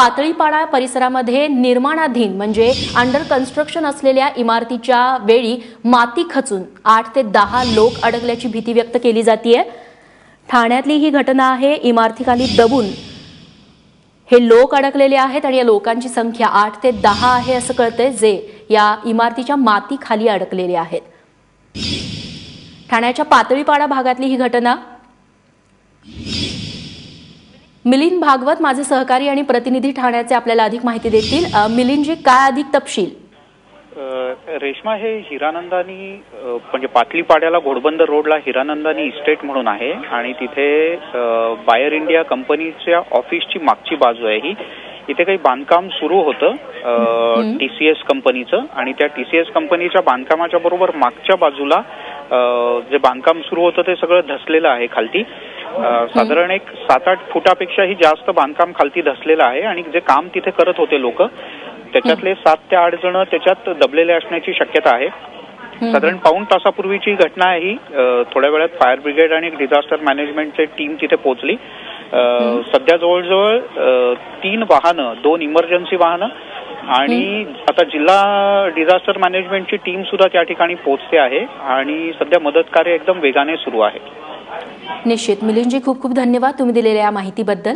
पातळीपाडा परिसरामध्ये निर्माणाधीन म्हणजे अंडर कन्स्ट्रक्शन असलेल्या इमारतीच्या वेळी माती खचून 8 ते 10 लोक अडकल्याची भीती व्यक्त केली जातेय। ठाण्यातली ही घटना आहे। इमारतीखाली दबून हे लोक अडकलेले आहेत आणि या लोकांची संख्या 8 ते 10 आहे असं कळतंय, जे या इमारतीच्या माती खाली अडकलेले आहेत। ठाण्याच्या पातळीपाडा भागातली ही घटना। मिलिंद भागवत माझे सहकारी आणि प्रतिनिधी ठाण्याचे आपल्याला अधिक माहिती देतील। मिलिंदजी, काय अधिक तपशील? रेश्मा, हे हिरानंदानी म्हणजे पातळीपाड्याला घोडबंदर रोडला हिरानंदानी इस्टेट म्हणून आहे आणि तिथे बायर इंडिया कंपनीच्या ऑफिसची मागची बाजू आहे ही। इथे काही बांधकाम सुरू होतं TCS कंपनीचं आणि त्या TCS कंपनीच्या बांधकामाच्या बरोबर मागच्या बाजूला जे बांधकाम सुरू होतं ते सगळं धसलेलं आहे खालती। साधारण एक 7-8 फुटापेक्षाही जास्त बांधकाम खालती धसलेलं आहे आणि जे काम तिथे करत होते लोक त्याच्यातले 7 ते 8 जण त्याच्यात दबलेले असण्याची शक्यता आहे। साधारण पाऊण तासापूर्वीची घटना आहे ही। थोड्या वेळात फायर ब्रिगेड आणि डिझास्टर मॅनेजमेंटची टीम तिथे पोहोचली। सध्या जवळजवळ 3 वाहनं, 2 इमर्जन्सी वाहनं आणि आता जिल्हा डिझास्टर मॅनेजमेंटची टीम सुद्धा त्या ठिकाणी पोहोचते आहे आणि सध्या मदत कार्य एकदम वेगाने सुरू आहे। निश्चित मिलिंदजी, खूप खूप धन्यवाद तुम्ही दिलेल्या या माहितीबद्दल।